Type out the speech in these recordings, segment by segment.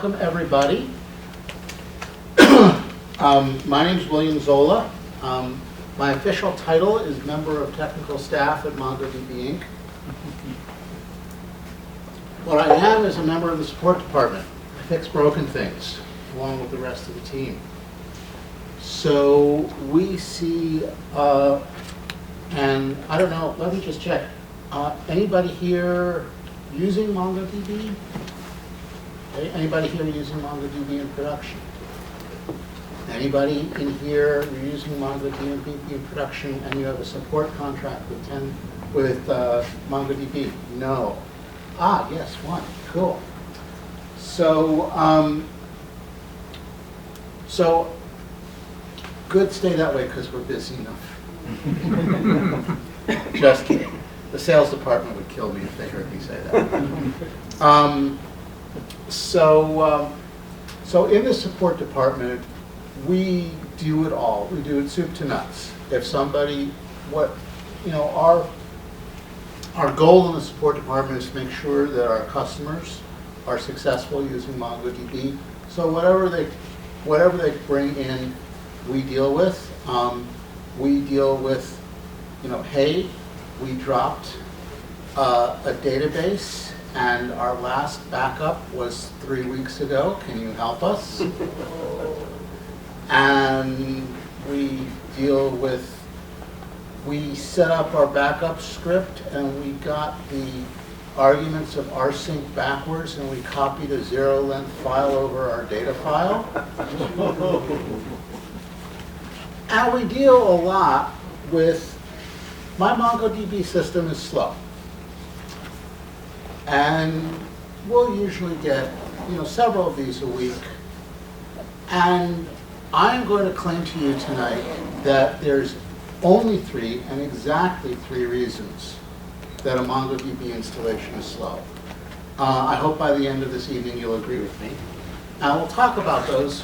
welcome everybody. My name is William Zola. My official title is Member of Technical Staff at MongoDB Inc. What I am is a member of the support department. I fix broken things along with the rest of the team. So we see, and I don't know, let me just check. Anybody here using MongoDB? Anybody here using MongoDB in production? Anybody in here using MongoDB in production and you have a support contract with MongoDB? No. Ah, yes, one. Cool. So, good, stay that way because we're busy enough. Just kidding. The sales department would kill me if they heard me say that. So in the support department, we do it all. We do it soup to nuts. If somebody, our goal in the support department is to make sure that our customers are successful using MongoDB. So whatever they bring in, we deal with. We deal with, hey, we dropped a database and our last backup was 3 weeks ago. Can you help us? And we deal with, we set up our backup script and we got the arguments of rsync backwards and we copied a zero-length file over our data file. And we deal a lot with, my MongoDB system is slow. And we'll usually get, several of these a week. And I'm going to claim to you tonight that there's only three, and exactly three reasons that a MongoDB installation is slow. I hope by the end of this evening you'll agree with me. And we'll talk about those,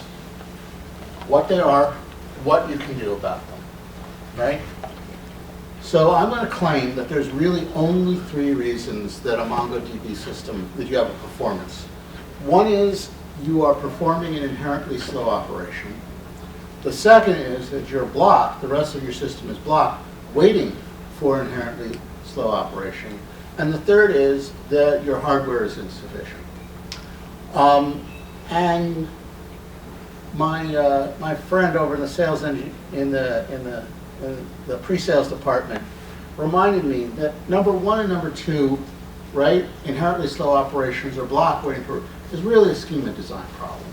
what they are, what you can do about them, right? So I'm going to claim that there's really only three reasons that a MongoDB system, that you have a performance. One is you are performing an inherently slow operation. The second is that you're blocked, the rest of your system is blocked, waiting for inherently slow operation. And the third is that your hardware is insufficient. And my friend over in the sales engine, in the pre-sales department reminded me that number one and number two, right, inherently slow operations or block waiting for, is really a schema design problem,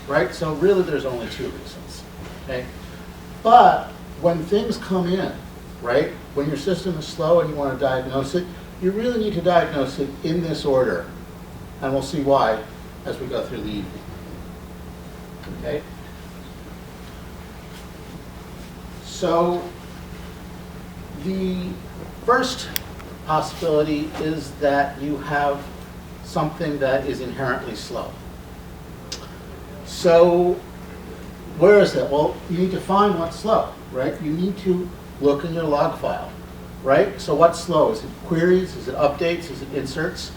right? So really there's only two reasons, okay? But when things come in, right, when your system is slow and you want to diagnose it, you really need to diagnose it in this order. And we'll see why as we go through the evening, okay? So the first possibility is that you have something that is inherently slow. So where is that? Well, you need to find what's slow, right? You need to look in your log file, right? So what's slow? Is it queries? Is it updates? Is it inserts?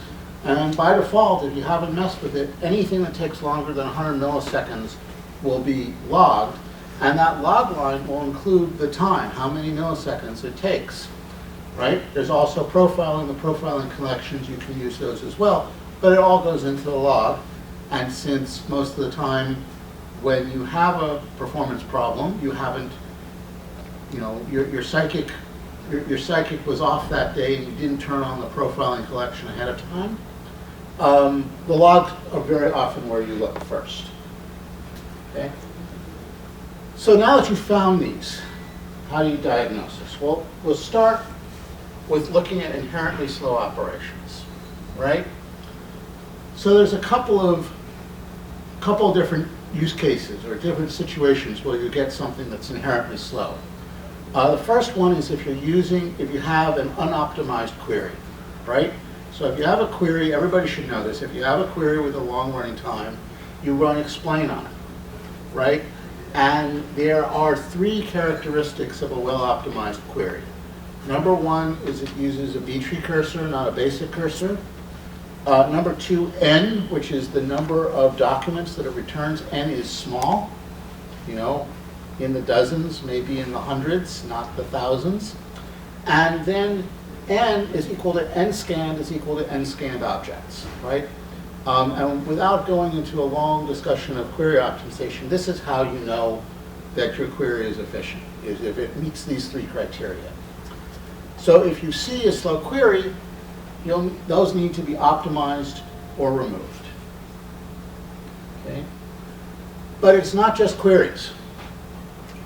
And by default, if you haven't messed with it, anything that takes longer than 100 milliseconds will be logged. And that log line will include the time, how many milliseconds it takes, right? There's also profiling, the profiling collections, you can use those as well, but it all goes into the log. And since most of the time when you have a performance problem, you haven't, your psychic was off that day and you didn't turn on the profiling collection ahead of time, the logs are very often where you look first, okay? So now that you've found these, how do you diagnose this? Well, we'll start with looking at inherently slow operations, right? So there's a couple of different use cases or different situations where you get something that's inherently slow. The first one is if you have an unoptimized query, right? So if you have a query, everybody should know this, if you have a query with a long running time, you run explain on it, right? And there are three characteristics of a well-optimized query. Number one is it uses a B-tree cursor, not a basic cursor. Number 2, N, which is the number of documents that it returns. N is small, you know, in the dozens, maybe in the hundreds, not the thousands. And then N is equal to N scanned is equal to N scanned objects, right? And without going into a long discussion of query optimization, this is how you know that your query is efficient, is if it meets these 3 criteria. So if you see a slow query, those need to be optimized or removed. Okay? But it's not just queries,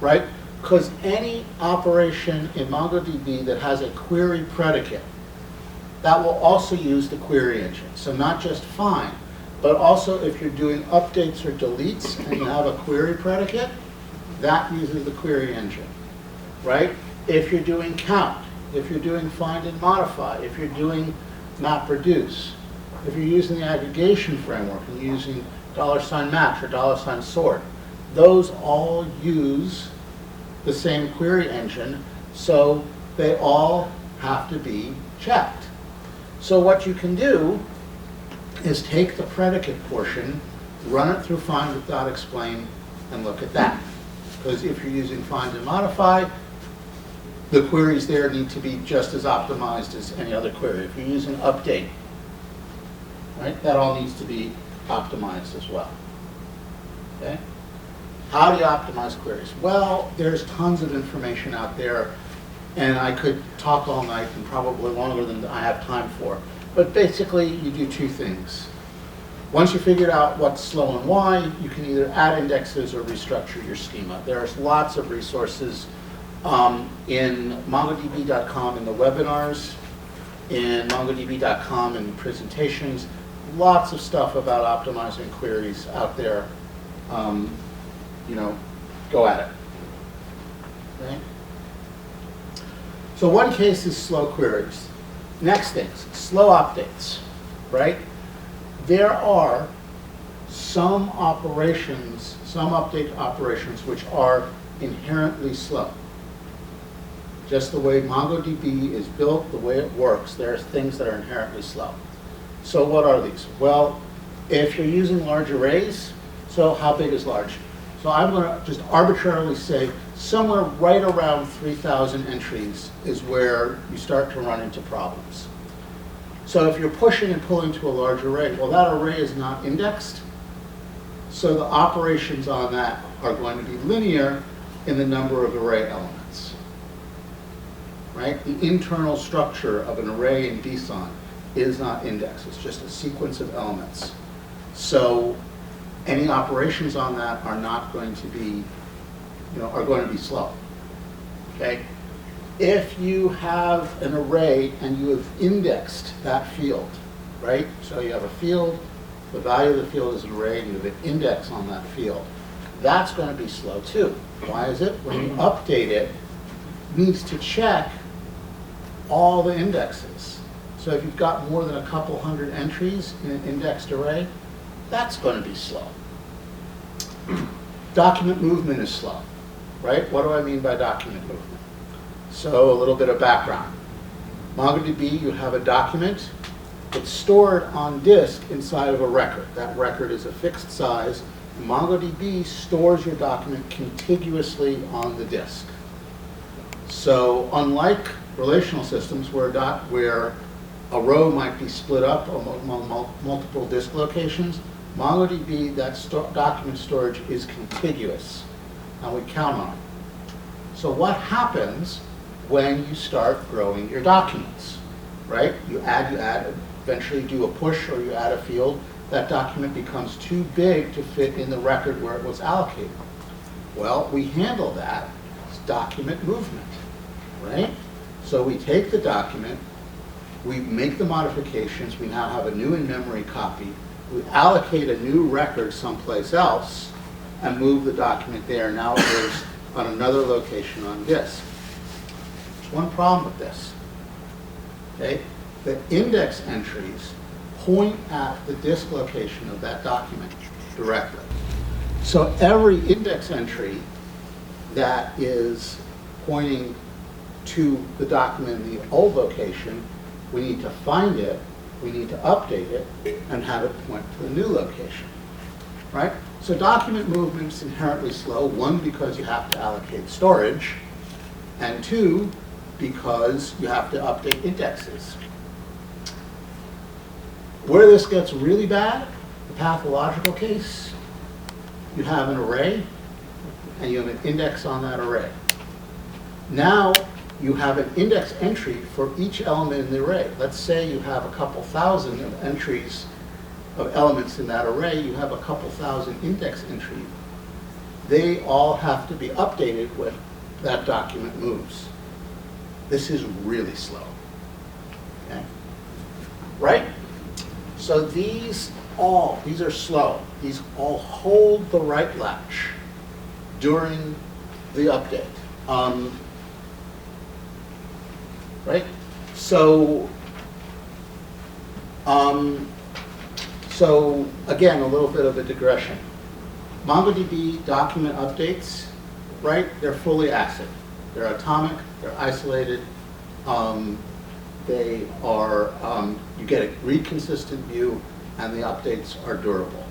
right? Because any operation in MongoDB that has a query predicate, that will also use the query engine. So not just find, but also if you're doing updates or deletes and you have a query predicate, that uses the query engine, right? If you're doing count, if you're doing find and modify, if you're doing MapReduce, if you're using the aggregation framework and using $match or $sort, those all use the same query engine, so they all have to be checked. So what you can do is take the predicate portion, run it through find with .explain, and look at that. Because if you're using find and modify, the queries there need to be just as optimized as any other query. If you're using update, right, that all needs to be optimized as well. Okay? How do you optimize queries? Well, there's tons of information out there, and I could talk all night and probably longer than I have time for. But basically, you do 2 things. Once you figured out what's slow and why, you can either add indexes or restructure your schema. There's lots of resources in MongoDB.com in the webinars, in MongoDB.com in presentations, lots of stuff about optimizing queries out there. You know, go at it. Okay? So one case is slow queries. Next things, slow updates, right? There are some operations, some update operations which are inherently slow. Just the way MongoDB is built, the way it works, there's things that are inherently slow. So what are these? Well, if you're using large arrays, so how big is large? So I'm going to just arbitrarily say somewhere right around 3,000 entries is where you start to run into problems. So if you're pushing and pulling to a large array, well, that array is not indexed, so the operations on that are going to be linear in the number of array elements. Right? The internal structure of an array in DSON is not indexed. It's just a sequence of elements. So any operations on that are not going to be, are going to be slow. Okay? If you have an array and you have indexed that field, right? So you have a field, the value of the field is an array, and you have an index on that field. That's going to be slow too. Why is it? When you update it, it needs to check all the indexes. So if you've got more than a couple hundred entries in an indexed array, that's going to be slow. Document movement is slow, right? What do I mean by document movement? So a little bit of background. MongoDB, you have a document. It's stored on disk inside of a record. That record is a fixed size. MongoDB stores your document contiguously on the disk. So unlike relational systems where a row might be split up among multiple disk locations, MongoDB, that document storage is contiguous, and we count on it. So what happens when you start growing your documents, right? You add, eventually do a push or you add a field, that document becomes too big to fit in the record where it was allocated. Well, we handle that as document movement, right? So we take the document, we make the modifications, we now have a new in-memory copy, we allocate a new record someplace else and move the document there. Now it lives on another location on disk. There's one problem with this. Okay? The index entries point at the disk location of that document directly. So every index entry that is pointing to the document in the old location, we need to find it We need to update it and have it point to the new location, right? So document movement's inherently slow, one, because you have to allocate storage, and two, because you have to update indexes. Where this gets really bad, the pathological case, you have an array, and you have an index on that array. Now, you have an index entry for each element in the array. Let's say you have a couple thousand of entries of elements in that array. You have a couple thousand index entries. They all have to be updated when that document moves. This is really slow. Okay? Right? So these are slow. These all hold the write latch during the update. Right? So again, a little bit of a digression. MongoDB document updates, right? They're fully ACID. They're atomic, they're isolated. They are, you get a read consistent view, and the updates are durable,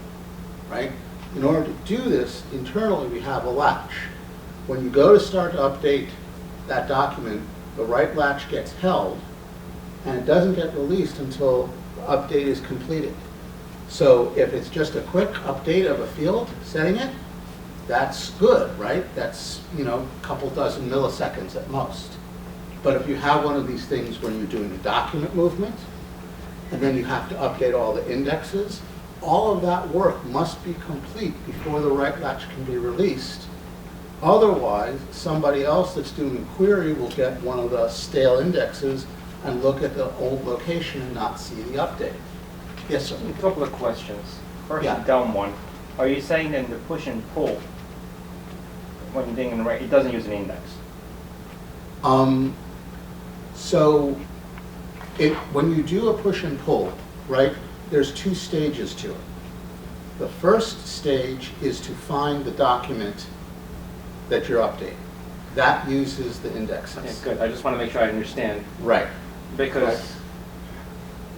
right? In order to do this, internally we have a latch. When you go to start to update that document, the write latch gets held, and it doesn't get released until the update is completed. So if it's just a quick update of a field, setting it, that's good, right? That's, a couple dozen milliseconds at most. But if you have one of these things when you're doing a document movement, and then you have to update all the indexes, all of that work must be complete before the write latch can be released. Otherwise, somebody else that's doing a query will get one of the stale indexes and look at the old location and not see the update. Yes, sir? A couple of questions. First, Yeah. a dumb one. Are you saying that in the push and pull, when you're doing an array, it doesn't use an index? So when you do a push and pull, right, there's two stages to it. The first stage is to find the document that you're updating. That uses the indexes. Okay, good. I just want to make sure I understand. Right. Because Right.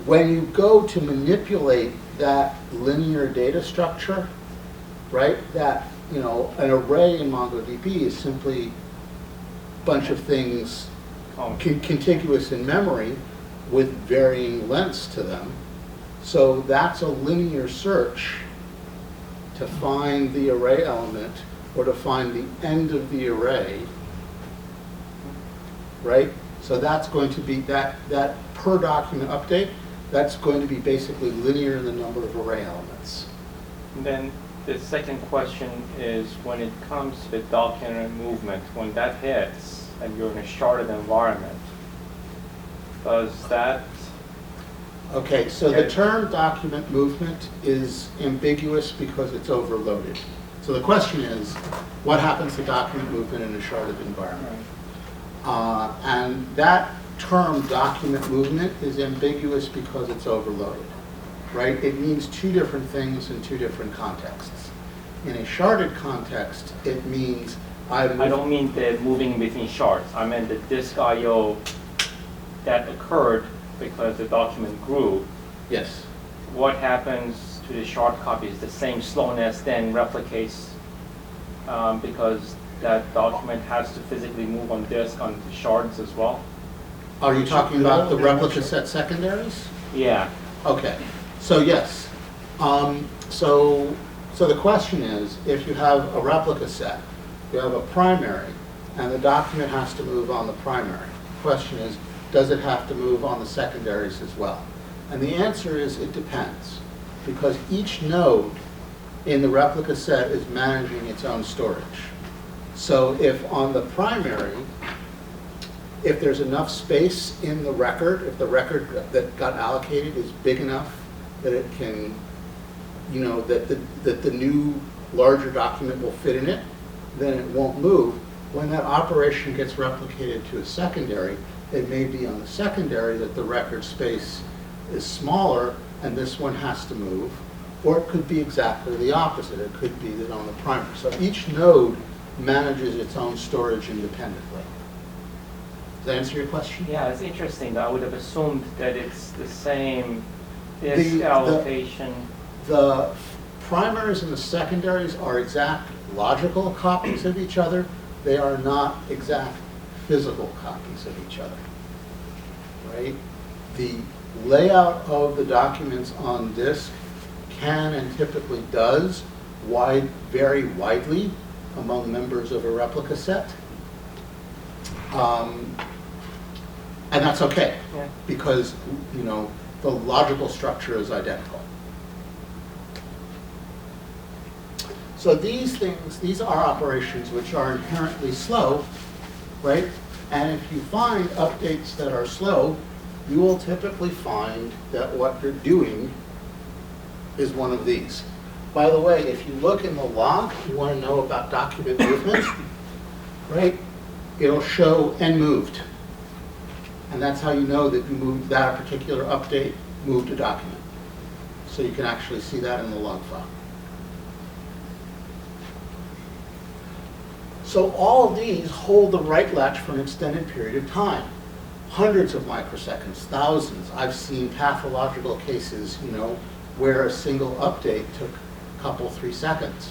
When you go to manipulate that linear data structure, right, that, an array in MongoDB is simply a bunch of things contiguous in memory with varying lengths to them. So that's a linear search to find the array element or to find the end of the array, right? So that's going to be that per document update, that's going to be basically linear in the number of array elements. And then the second question is when it comes to document movement, when that hits and you're in a sharded environment, does that... Okay, so the term document movement is ambiguous because it's overloaded. So the question is, what happens to document movement in a sharded environment? And that term document movement is ambiguous because it's overloaded, right? It means two different things in two different contexts. In a sharded context, it means I don't mean the moving between shards. I meant the disk I/O that occurred because the document grew. Yes. What happens to the shard copies? The same slowness then replicates because that document has to physically move on disk on the shards as well? Are you talking about the replica set secondaries? Yeah. Okay. So yes. So the question is, if you have a replica set, you have a primary, and the document has to move on the primary. The question is, does it have to move on the secondaries as well? And the answer is it depends, because each node in the replica set is managing its own storage. So if on the primary, if there's enough space in the record, if the record that got allocated is big enough that it can, that the new larger document will fit in it, then it won't move. When that operation gets replicated to a secondary, it may be on the secondary that the record space is smaller and this one has to move, or it could be exactly the opposite. It could be that on the primary. So each node manages its own storage independently. Does that answer your question? Yeah, it's interesting. I would have assumed that it's the same Disk allocation. The primaries and the secondaries are exact logical copies of each other. They are not exact physical copies of each other, right? The layout of the documents on disk can and typically does vary widely among members of a replica set. And that's okay, Yeah. because, you know, the logical structure is identical. So these things, these are operations which are inherently slow, right? And if you find updates that are slow, you will typically find that what you're doing is one of these. By the way, if you look in the log, you want to know about document movement, right? It'll show and moved. And that's how you know that you moved that particular update, moved a document. So you can actually see that in the log file. So all of these hold the write latch for an extended period of time. Hundreds of microseconds, thousands. I've seen pathological cases, you know, where a single update took a couple, 3 seconds.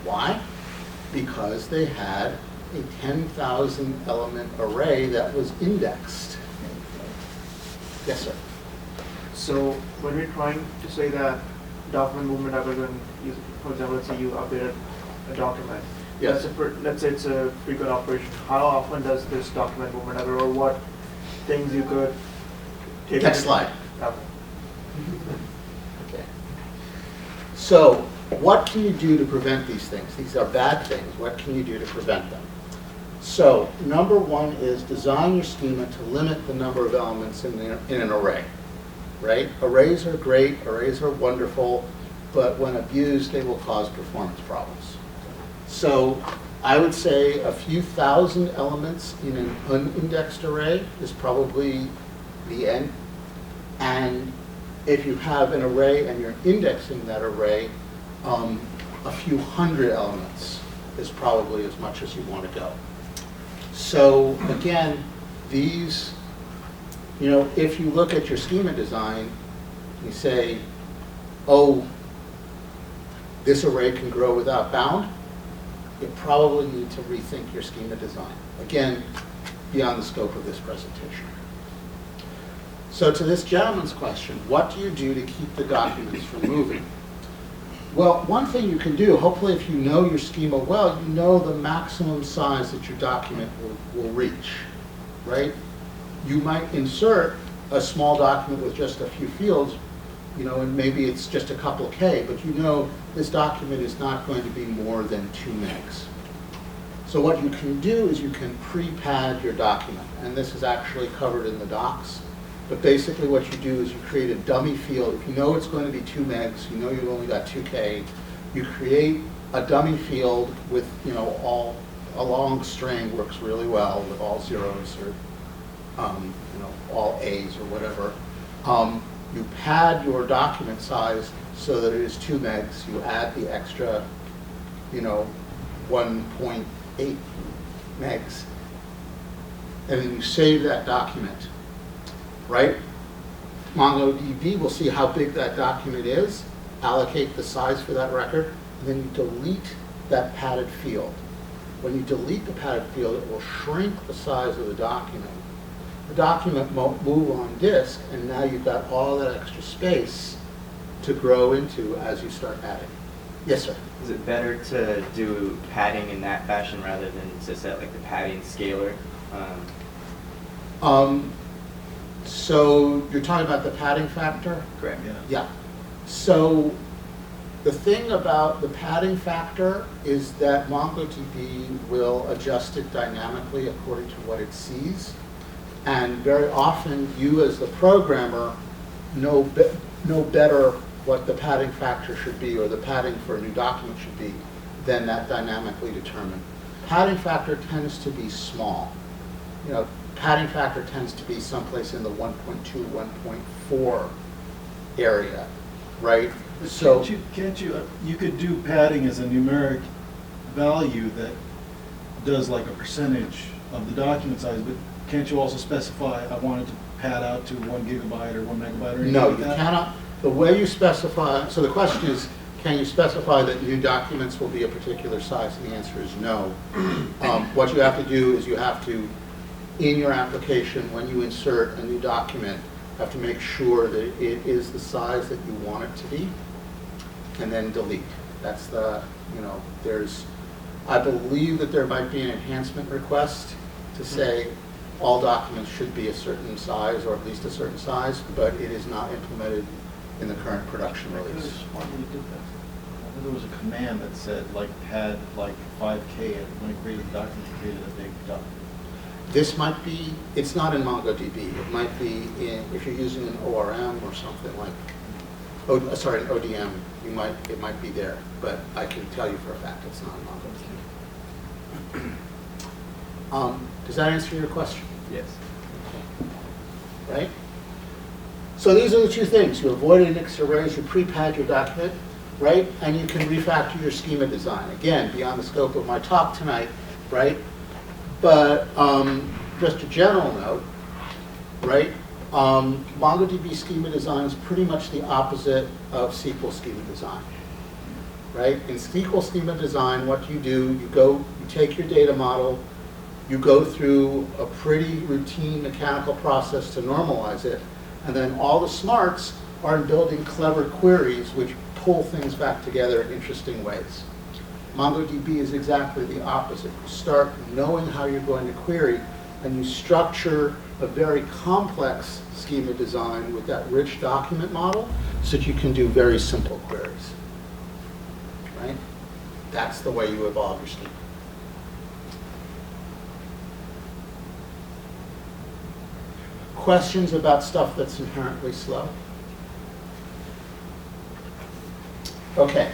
Why? Because they had a 10,000 element array that was indexed. Yes, sir. So when we're trying to say that document movement algorithm, for example, let's say you updated a document. Yes. Let's say it's a frequent operation. How often does this document movement occur, or what things you could take? Next slide. Okay. Okay. So what can you do to prevent these things? These are bad things. What can you do to prevent them? So number one is design your schema to limit the number of elements in an array, right? Arrays are great, arrays are wonderful, but when abused, they will cause performance problems. So I would say a few thousand elements in an unindexed array is probably the end. And if you have an array and you're indexing that array, a few hundred elements is probably as much as you want to go. So again, these, you know, if you look at your schema design, you say, oh, this array can grow without bound, you probably need to rethink your schema design. Again, beyond the scope of this presentation. So to this gentleman's question, what do you do to keep the documents from moving? Well, one thing you can do, hopefully if you know your schema well, you know the maximum size that your document will reach, right? You might insert a small document with just a few fields, you know, and maybe it's just a couple K, but you know this document is not going to be more than 2 megs. So what you can do is you can pre-pad your document, and this is actually covered in the docs. But basically what you do is you create a dummy field. If you know it's going to be 2 megs, you know you've only got 2K, you create a dummy field with, you know, a long string works really well with all zeros or, you know, all A's or whatever. You pad your document size so that it is 2 megs. You add the extra, you know, 1.8 megs, and then you save that document. Right? MongoDB will see how big that document is, allocate the size for that record, and then you delete that padded field. When you delete the padded field, it will shrink the size of the document. The document won't move on disk, and now you've got all that extra space to grow into as you start adding. Yes, sir? Is it better to do padding in that fashion rather than to set like the padding scalar? So you're talking about the padding factor? Correct. Yeah. So the thing about the padding factor is that MongoDB will adjust it dynamically according to what it sees. And very often you as the programmer know better what the padding factor should be or the padding for a new document should be than that dynamically determined. Padding factor tends to be small. You know, padding factor tends to be someplace in the 1.2, 1.4 area, right? But So can't you could do padding as a numeric value that does like a percentage of the document size, but can't you also specify, I wanted to pad out to 1 gigabyte or 1 megabyte or anything No, like you that? cannot. The way you specify, so the question is, can you specify that new documents will be a particular size? And the answer is no. What you have to do is you have to, in your application, when you insert a new document, have to make sure that it is the size that you want it to be, and then delete. That's the, I believe that there might be an enhancement request to say all documents should be a certain size, or at least a certain size, but it is not implemented in the current production I could've release. sworn we did that. I know there was a command that said, like, had like 5K, and when it created the document, it created a big document. This might be, it's not in MongoDB. It might be in, if you're using an ORM or something like, an ODM, it might be there, but I can tell you for a fact it's not in MongoDB. Does that answer your question? Yes. Right? So these are the two things. You avoid index arrays, you pre-pad your document, right? And you can refactor your schema design. Again, beyond the scope of my talk tonight, right? But just a general note, right? MongoDB schema design is pretty much the opposite of SQL schema design, right? In SQL schema design, what you do, you take your data model, you go through a pretty routine mechanical process to normalize it, and then all the smarts are in building clever queries which pull things back together in interesting ways. MongoDB is exactly the opposite. You start knowing how you're going to query, and you structure a very complex schema design with that rich document model so that you can do very simple queries, right? That's the way you evolve your schema. Questions about stuff that's inherently slow? Okay.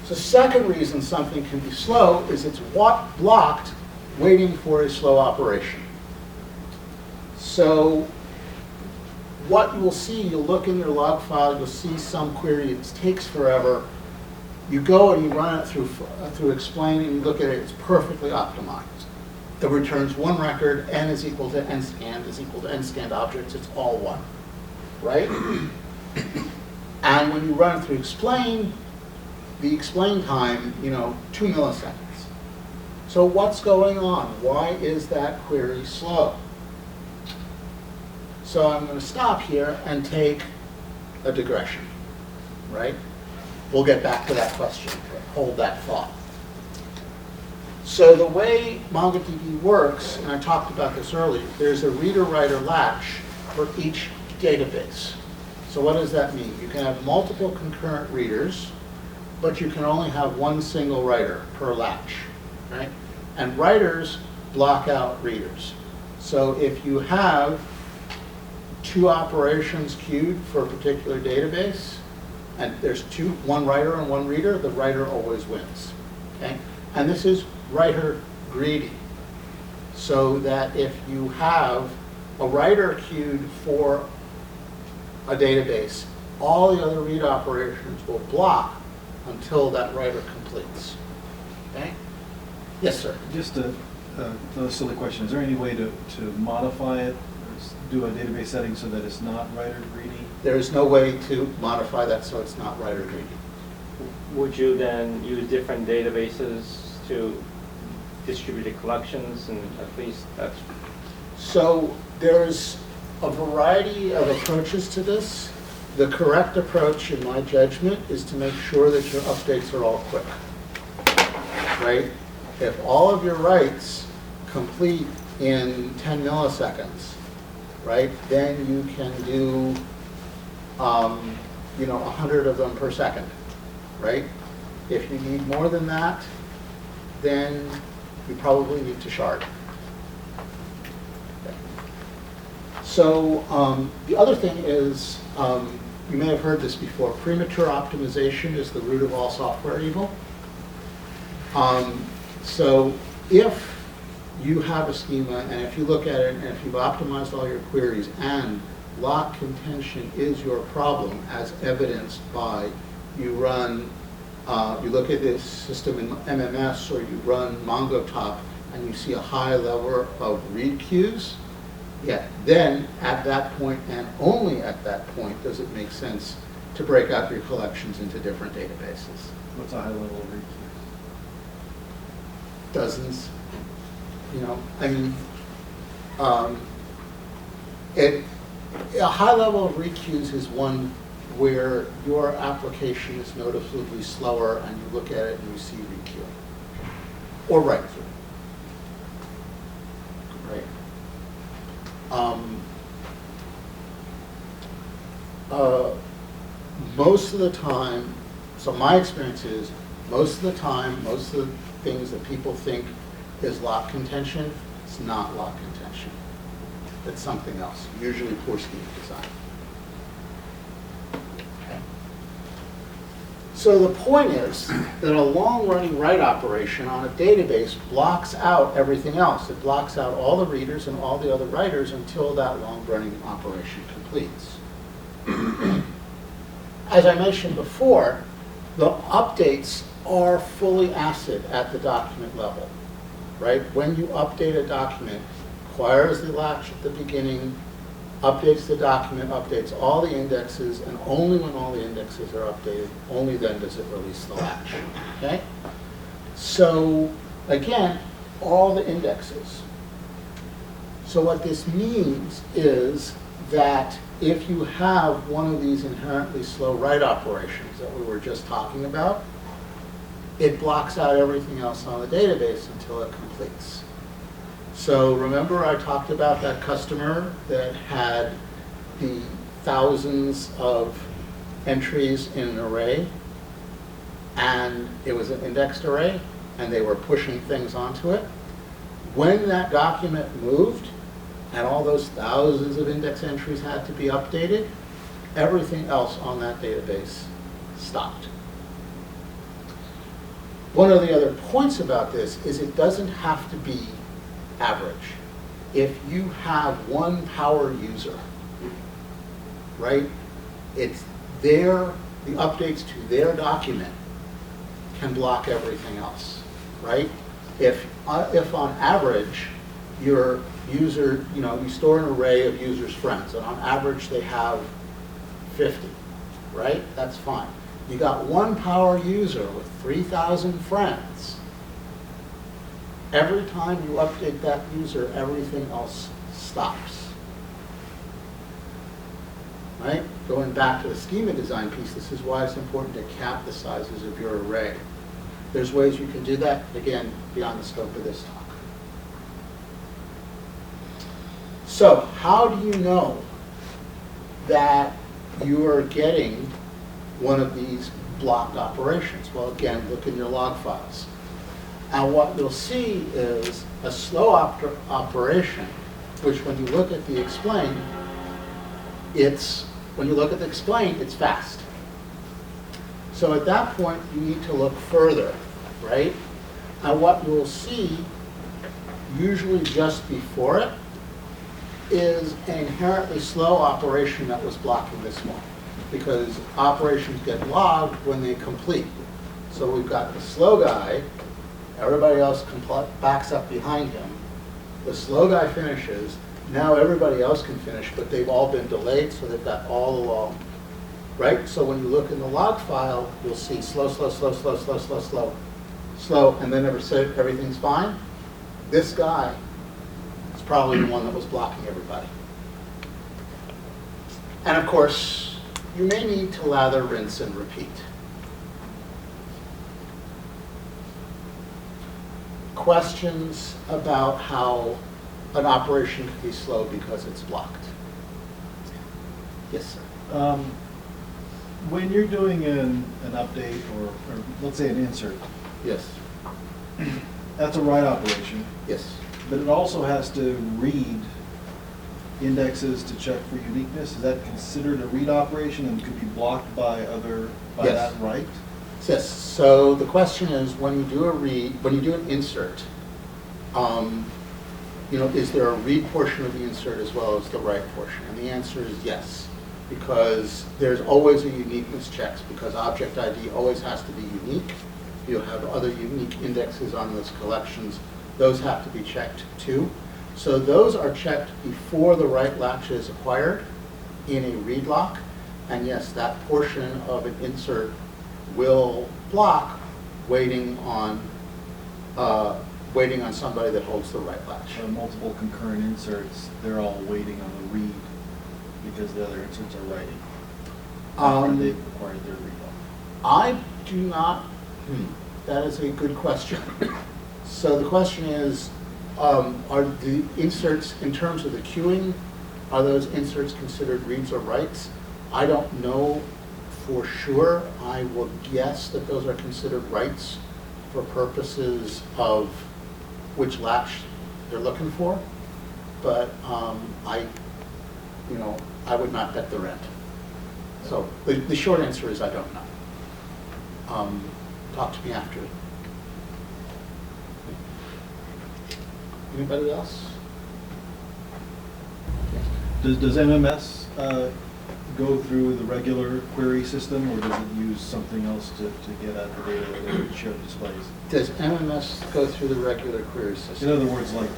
So second reason something can be slow is it's blocked waiting for a slow operation. So what you will see, you'll look in your log file, you'll see some query, it takes forever. You go and you run it through explain, and you look at it, it's perfectly optimized. It returns one record, n is equal to n scanned is equal to n scanned objects, it's all one, right? And when you run it through explain, the explain time, 2 milliseconds. So what's going on? Why is that query slow? So I'm going to stop here and take a digression, right? We'll get back to that question, but hold that thought. So the way MongoDB works, and I talked about this earlier, there's a reader-writer latch for each database. So what does that mean? You can have multiple concurrent readers, but you can only have one single writer per latch, right? And writers block out readers. So if you have 2 operations queued for a particular database, and there's one writer and one reader, the writer always wins, okay? And this is writer greedy, so that if you have a writer queued for a database, all the other read operations will block until that writer completes, okay? Yes, sir? Just another silly question. Is there any way to modify it, or do a database setting so that it's not writer greedy? There is no way to modify that so it's not writer greedy. Would you then use different databases to distributed collections, and at least that's... So there's a variety of approaches to this. The correct approach, in my judgment, is to make sure that your updates are all quick, right? If all of your writes complete in 10 milliseconds, right, then you can do 100 of them per second, right? If you need more than that, then you probably need to shard. Okay. So the other thing is, you may have heard this before, premature optimization is the root of all software evil. So if you have a schema, and if you look at it, and if you've optimized all your queries, and lock contention is your problem, as evidenced by you look at this system in MMS, or you run MongoTop, and you see a high level of read queues, yeah, then at that point and only at that point does it make sense to break out your collections into different databases. What's a high level of read queues? Dozens, I mean, a high level of read queues is one where your application is noticeably slower and you look at it and you see read queue or write through. Right. Most of the time, so my experience is, most of the time, most of the things that people think is lock contention, it's not lock contention. It's something else, usually poor schema design. Okay. So the point is that a long-running write operation on a database blocks out everything else. It blocks out all the readers and all the other writers until that long-running operation completes. As I mentioned before, the updates are fully ACID at the document level, right? When you update a document, acquires the latch at the beginning, updates the document, updates all the indexes, and only when all the indexes are updated, only then does it release the latch, okay? So, again, all the indexes. So what this means is that if you have one of these inherently slow write operations that we were just talking about, it blocks out everything else on the database until it completes. So remember I talked about that customer that had the thousands of entries in an array, and it was an indexed array, and they were pushing things onto it. When that document moved, and all those thousands of index entries had to be updated, everything else on that database stopped. One of the other points about this is it doesn't have to be average. If you have one power user, right, it's the updates to their document can block everything else, right? If on average, your user, you store an array of users' friends, and on average they have 50, right? That's fine. You got one power user with 3,000 friends. Every time you update that user, everything else stops. Right? Going back to the schema design piece, this is why it's important to cap the sizes of your array. There's ways you can do that, again, beyond the scope of this talk. So, how do you know that you are getting one of these blocked operations? Well, again, look in your log files. And what you'll see is a slow operation, which when you look at the explain, it's fast. So at that point, you need to look further, right? And what you'll see, usually just before it, is an inherently slow operation that was blocking this one, because operations get logged when they complete. So we've got the slow guy, everybody else backs up behind him. The slow guy finishes, now everybody else can finish, but they've all been delayed, so they've got all along, right? So when you look in the log file, you'll see slow, slow, slow, slow, slow, slow, slow, slow, and then everything's fine. This guy is probably the one that was blocking everybody. And of course, you may need to lather, rinse, and repeat. Questions about how an operation can be slow because it's blocked? Yes, sir. When you're doing an update or let's say an insert, Yes. that's a write operation, Yes. but it also has to read indexes to check for uniqueness. Is that considered a read operation and could be blocked by Yes. that write? Yes. So the question is, when you do a read, when you do an insert, is there a read portion of the insert as well as the write portion? And the answer is yes, because there's always a uniqueness checks, because object ID always has to be unique. You have other unique indexes on those collections. those have to be checked too. So those are checked before the write latch is acquired in a read lock. And yes, that portion of an insert will block waiting on somebody that holds the write latch. Multiple concurrent inserts, they're all waiting on the read because the other inserts are writing. After they've acquired their read lock. I do not, that is a good question. So the question is, are the inserts, in terms of the queuing, are those inserts considered reads or writes? I don't know for sure. I will guess that those are considered writes for purposes of which latch they're looking for. But I would not bet the rent. So the short answer is I don't know. Talk to me after. Anybody else? Does MMS go through the regular query system, or does it use something else to get at the data that it showed displays? Does MMS go through the regular query system? In other words, like,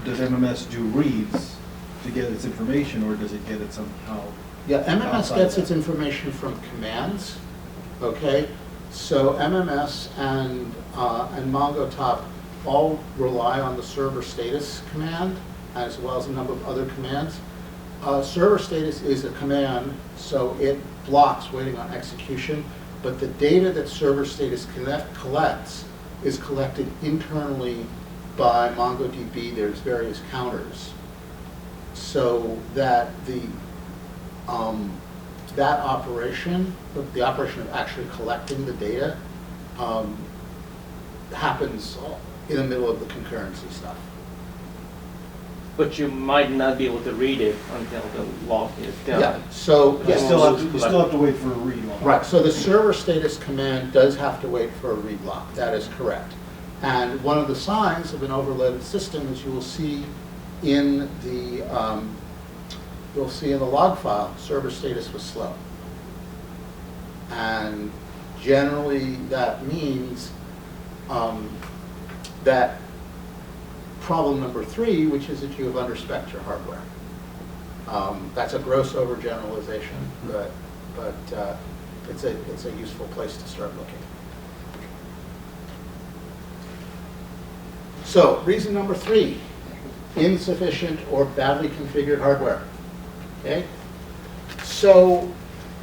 does MMS do reads to get its information, or does it get it somehow? Yeah, MMS outside gets that? its information from commands, okay? So MMS and MongoTop all rely on the server status command, as well as a number of other commands. Server status is a command, so it blocks waiting on execution, but the data that server status collects is collected internally by MongoDB. There's various counters, so that that operation, the operation of actually collecting the data, happens in the middle of the concurrency stuff. But you might not be able to read it until the lock is done. Yeah, so You yes, still have to wait for a read lock. right, so the server status command does have to wait for a read lock. That is correct. And one of the signs of an overloaded system is you will see in the log file, server status was slow. And generally that means that problem number 3, which is that you have underspec'd your hardware. That's a gross overgeneralization, but it's a useful place to start looking. So, reason number 3, insufficient or badly configured hardware. Okay? So,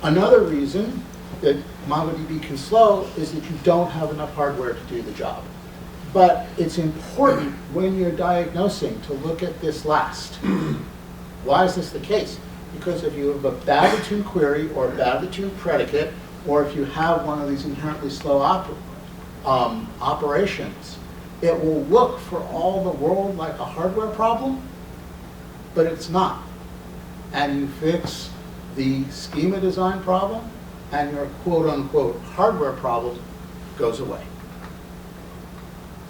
another reason that MongoDB can slow is that you don't have enough hardware to do the job. But it's important when you're diagnosing to look at this last. Why is this the case? Because if you have a badly tuned query or a badly tuned predicate, or if you have one of these inherently slow operations, it will look for all the world like a hardware problem, but it's not. And you fix the schema design problem, and your quote-unquote hardware problem goes away.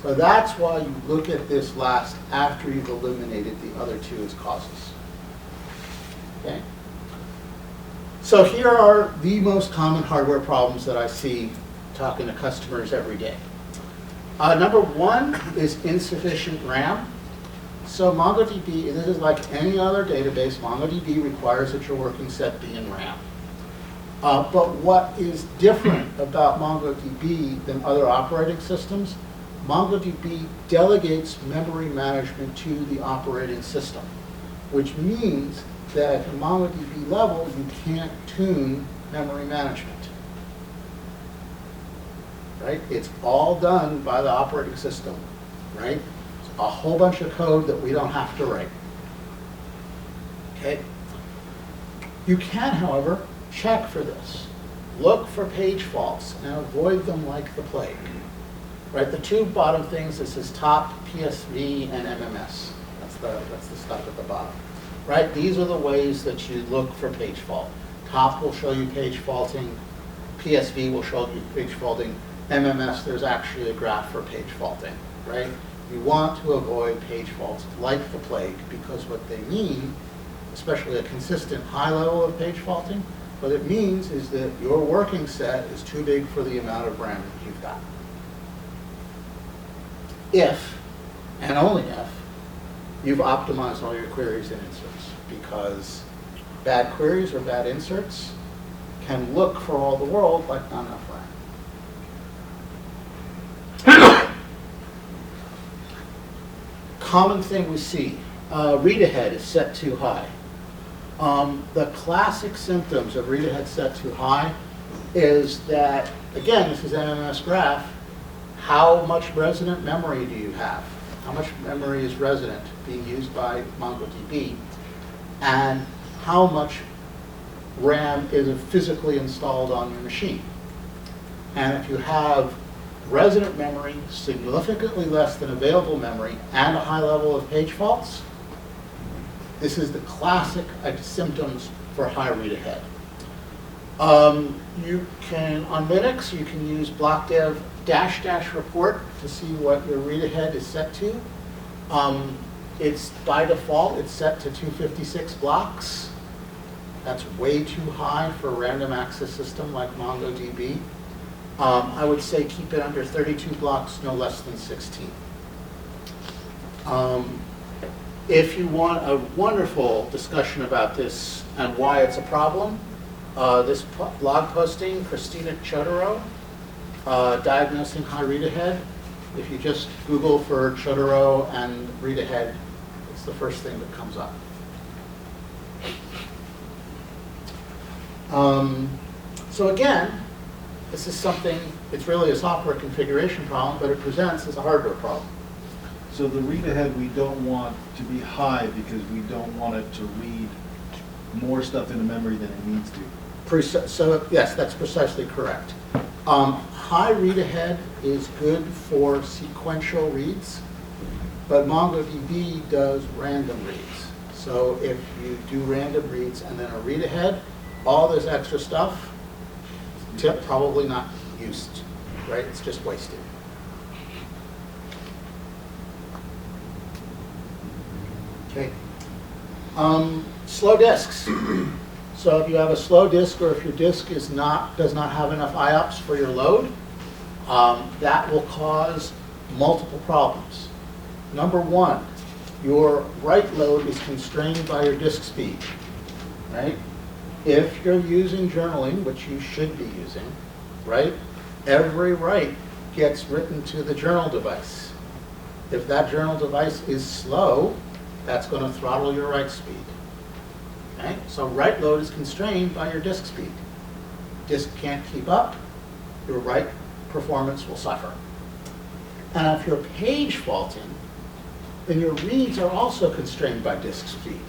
So that's why you look at this last after you've eliminated the other 2 as causes. Okay? So here are the most common hardware problems that I see talking to customers every day. Number 1 is insufficient RAM. So MongoDB, this is like any other database, MongoDB requires that your working set be in RAM. But what is different about MongoDB than other operating systems, MongoDB delegates memory management to the operating system, which means that at the MongoDB level, you can't tune memory management. Right? It's all done by the operating system, right? It's a whole bunch of code that we don't have to write. Okay? You can, however, check for this. Look for page faults and avoid them like the plague. Right? The 2 bottom things, this is top, PSV, and MMS. That's the stuff at the bottom. Right? These are the ways that you look for page fault. Top will show you page faulting. PSV will show you page faulting. MMS, there's actually a graph for page faulting. Right? You want to avoid page faults like the plague, because what they mean, especially a consistent high level of page faulting, what it means is that your working set is too big for the amount of RAM that you've got. If and only if, you've optimized all your queries and inserts, because bad queries or bad inserts can look for all the world like not enough RAM. Common thing we see, read-ahead is set too high. The classic symptoms of read-ahead set too high is that, again, this is MMS graph, how much resident memory do you have? How much memory is resident being used by MongoDB? And how much RAM is physically installed on your machine? And if you have resident memory significantly less than available memory and a high level of page faults, this is the classic symptoms for high read-ahead. You can, on Linux, you can use blockdev -- report to see what your read-ahead is set to. It's by default, it's set to 256 blocks. That's way too high for a random access system like MongoDB. I would say keep it under 32 blocks, no less than 16. If you want a wonderful discussion about this and why it's a problem, this blog posting, Christina Chodorow, diagnosing high read-ahead. If you just Google for Chodorow and read-ahead, it's the first thing that comes up. So again, this is something, it's really a software configuration problem, but it presents as a hardware problem. So the read-ahead we don't want to be high because we don't want it to read more stuff into memory than it needs to. So yes, that's precisely correct. High read-ahead is good for sequential reads, but MongoDB does random reads. So if you do random reads and then a read-ahead, all this extra stuff, probably not used, right? It's just wasted. Okay. Slow disks. So if you have a slow disk, or if your disk does not have enough IOPS for your load, that will cause multiple problems. Number one, your write load is constrained by your disk speed, right? If you're using journaling, which you should be using, right, every write gets written to the journal device. If that journal device is slow, that's going to throttle your write speed. Okay? So write load is constrained by your disk speed. Disk can't keep up, your write performance will suffer. And if you're page faulting, then your reads are also constrained by disk speed,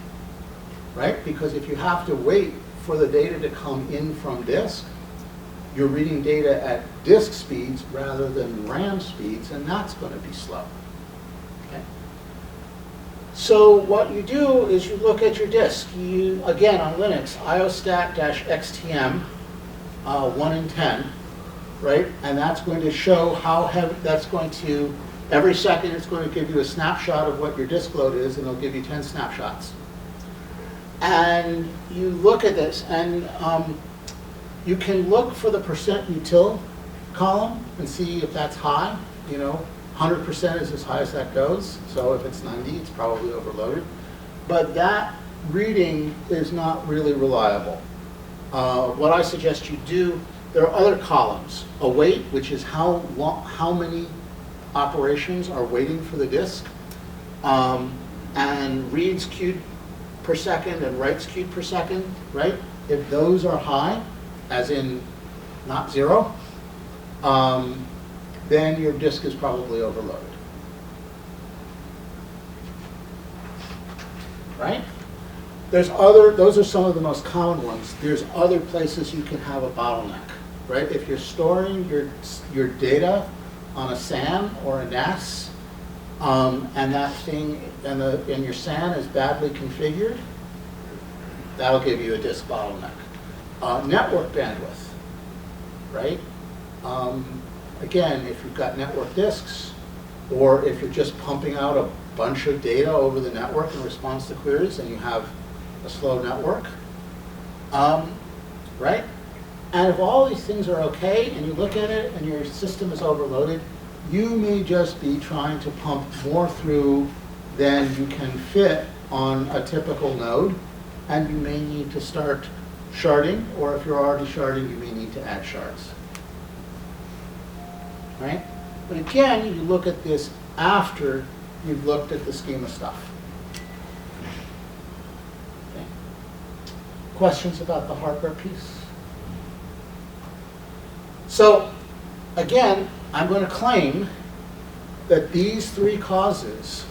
right? Because if you have to wait for the data to come in from disk, you're reading data at disk speeds rather than RAM speeds, and that's going to be slow. Okay? So what you do is you look at your disk. You, again, on Linux, iostat-xtm 1 in 10, right? And that's going to show how heavy, that's going to, every second it's going to give you a snapshot of what your disk load is, and it'll give you 10 snapshots. And you look at this, and you can look for the %util column and see if that's high. You know, 100% is as high as that goes. So if it's 90, it's probably overloaded. But that reading is not really reliable. What I suggest you do, there are other columns. Await, which is how many operations are waiting for the disk, and reads queued per second and writes queued per second, right? If those are high, as in not 0, then your disk is probably overloaded. Right? There's those are some of the most common ones. There's other places you can have a bottleneck, right? If you're storing your data on a SAN or a NAS, and that thing and your SAN is badly configured, that'll give you a disk bottleneck. Network bandwidth, right? Again, if you've got network disks, or if you're just pumping out a bunch of data over the network in response to queries and you have a slow network, right? And if all these things are okay and you look at it and your system is overloaded, you may just be trying to pump more through than you can fit on a typical node, and you may need to start sharding, or if you're already sharding, you may need to add shards. Right? But again, you look at this after you've looked at the schema stuff. Okay. Questions about the hardware piece? So, again, I'm going to claim that these three causes,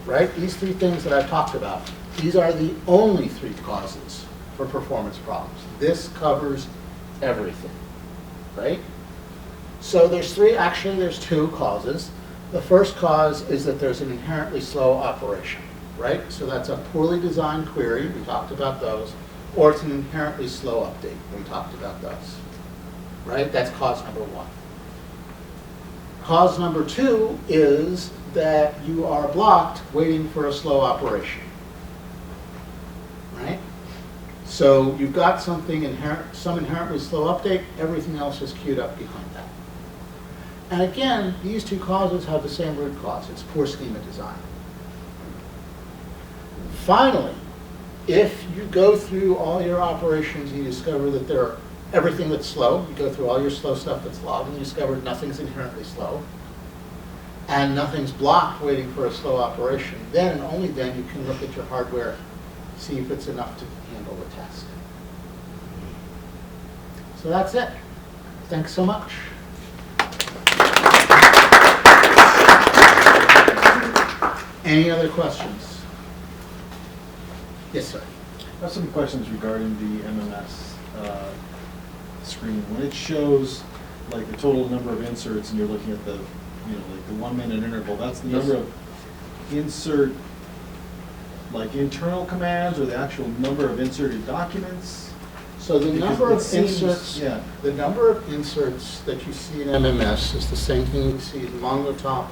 right, these three things that I've talked about, these are the only three causes for performance problems. This covers everything, right? So there's there's two causes. The first cause is that there's an inherently slow operation, right? So that's a poorly designed query, we talked about those, or it's an inherently slow update, we talked about those, right? That's cause number one. Cause number two is that you are blocked waiting for a slow operation, right? So you've got some inherently slow update, everything else is queued up behind that. And again, these two causes have the same root cause. It's poor schema design. Finally, if you go through all your operations and you discover that everything that's slow, you go through all your slow stuff that's logged and you discover nothing's inherently slow, and nothing's blocked waiting for a slow operation, then and only then you can look at your hardware, see if it's enough to handle the test. So that's it. Thanks so much. Any other questions? Yes, sir. I have some questions regarding the MMS screen. When it shows like the total number of inserts and you're looking at the, like the 1 minute interval, that's the number of insert, like internal commands or the actual number of inserted documents? So the number of inserts, yeah. the number of inserts that you see in MMS is the same thing you see in MongoTop,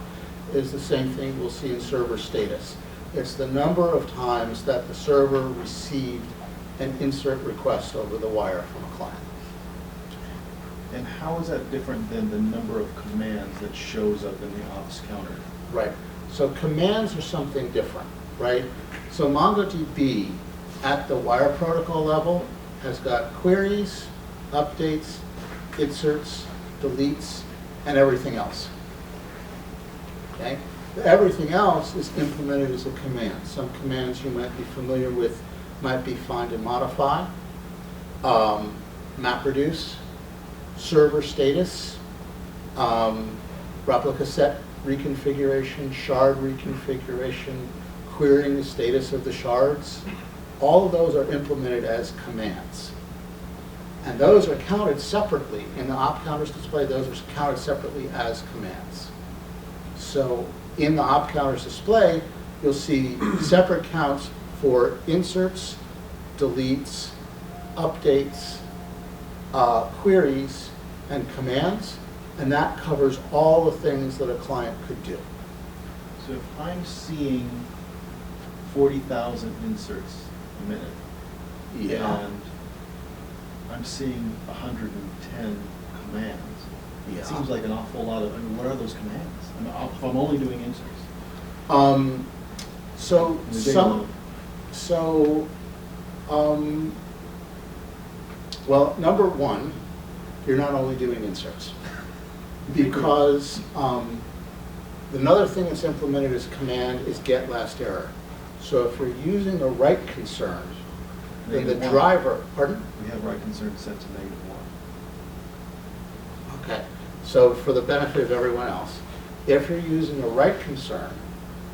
is the same thing we'll see in server status. It's the number of times that the server received an insert request over the wire from a client. And how is that different than the number of commands that shows up in the ops counter? Right. So commands are something different, right? So MongoDB at the wire protocol level has got queries, updates, inserts, deletes, and everything else. Okay? Everything else is implemented as a command. Some commands you might be familiar with might be find and modify, MapReduce, server status, replica set reconfiguration, shard reconfiguration, querying the status of the shards. All of those are implemented as commands. And those are counted separately. In the op counters display, those are counted separately as commands. So in the op counters display, you'll see separate counts for inserts, deletes, updates, queries, and commands, and that covers all the things that a client could do. So if I'm seeing 40,000 inserts a minute, and I'm seeing 110 commands, it seems like an awful lot of, what are those commands? If I'm only doing inserts. Well, number one, you're not only doing inserts. Because another thing that's implemented as command is get last error. So if you're using a write concern, then the driver, pardon? We have write concern set to -1. Okay, so for the benefit of everyone else, if you're using a write concern,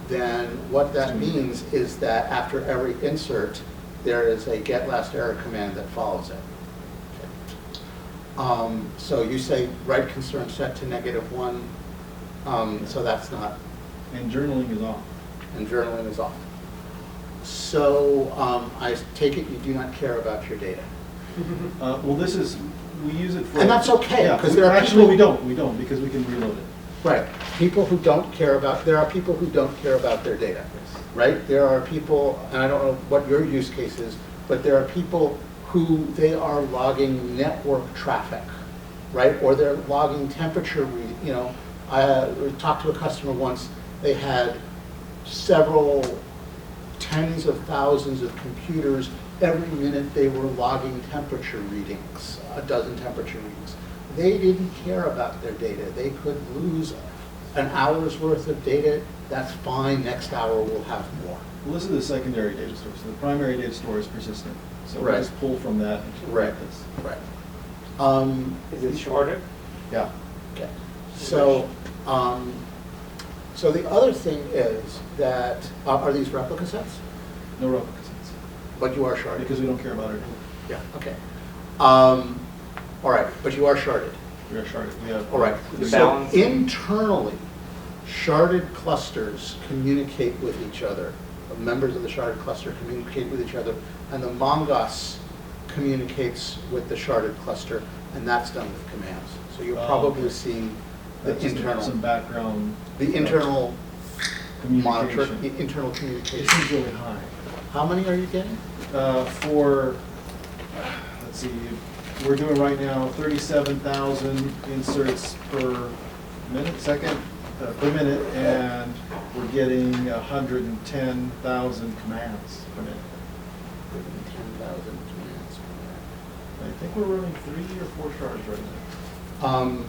then what that means is that after every insert, there is a get last error command that follows it. Okay. So you say write concern set to -1, so that's not. And journaling is off. And journaling is off. So I take it you do not care about your data. Well, we use it for. And that's okay, Yeah, because there are actually people. we don't, because we can reload it. Right. People who don't care about, there are people who don't care about their data, right? There are people, and I don't know what your use case is, but there are people who they are logging network traffic, right? Or they're logging temperature, I talked to a customer once, they had several tens of thousands of computers. Every minute they were logging temperature readings, a dozen temperature readings. They didn't care about their data. They could lose an hour's worth of data. That's fine, next hour we'll have more. Well, this is the secondary data store, so the primary data store is persistent. So we Right. just pull from that and Right. create this. Right. Is it shorter? Yeah. Okay, so, so the other thing is that, are these replica sets? No replica sets, But you are sharded? because we don't care about it. Yeah, okay. All right, but you are sharded. We are sharded. We have. All right, The so balance- internally, sharded clusters communicate with each other. The members of the sharded cluster communicate with each other, and the Mongoose communicates with the sharded cluster, and that's done with commands. So you're Oh, probably okay. seeing the That's just internal, some background. the internal monitor, Communication. internal It communication. seems really high. How many are you getting? For, let's see, we're doing right now 37,000 inserts per minute, and we're getting 110,000 commands per minute. 10,000 commands per I think we're running 3 or 4 shards right now. minute.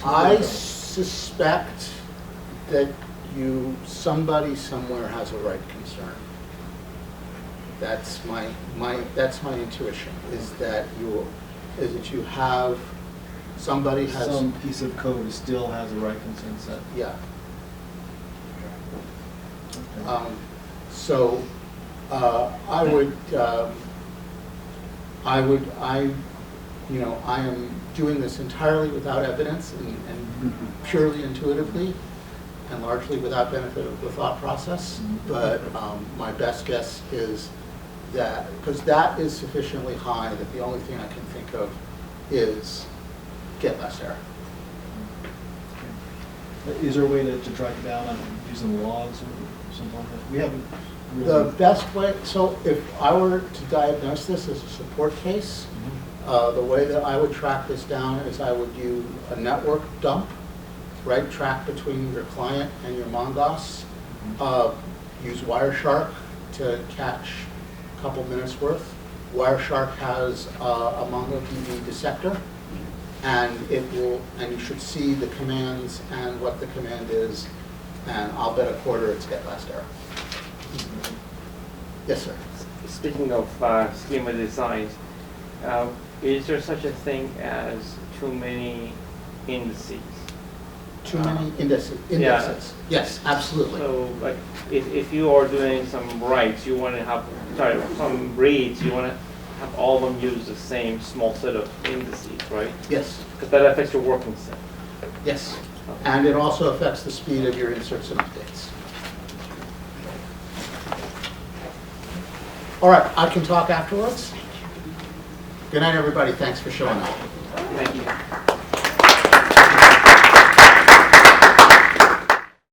I suspect that somebody somewhere has a right concern. That's my intuition, is that you have, somebody has. Some piece of code still has a right consent set. Yeah. Okay. So, I am doing this entirely without evidence and purely intuitively, and largely without benefit of the thought process. But my best guess is that, because that is sufficiently high, that the only thing I can think of is get less error. Is there a way to track it down on using logs or something like that? We haven't The really. best way, so if I were to diagnose this as a support case, the way that I would track this down is I would do a network dump, right, track between your client and your Mongoose, use Wireshark to catch a couple minutes worth. Wireshark has a MongoDB dissector, and and you should see the commands and what the command is, and I'll bet a quarter it's get less error. Yes, sir. Speaking of schema designs, is there such a thing as too many indices? Too many indexes. Yes, absolutely. So, like, if you are doing some writes, you want to have, some reads, you want to have all of them use the same small set of indices, right? Yes, Because that affects your working set. yes. And it also affects the speed of your inserts and updates. All right, I can talk afterwards. Good night, everybody. Thanks for showing up. Thank you.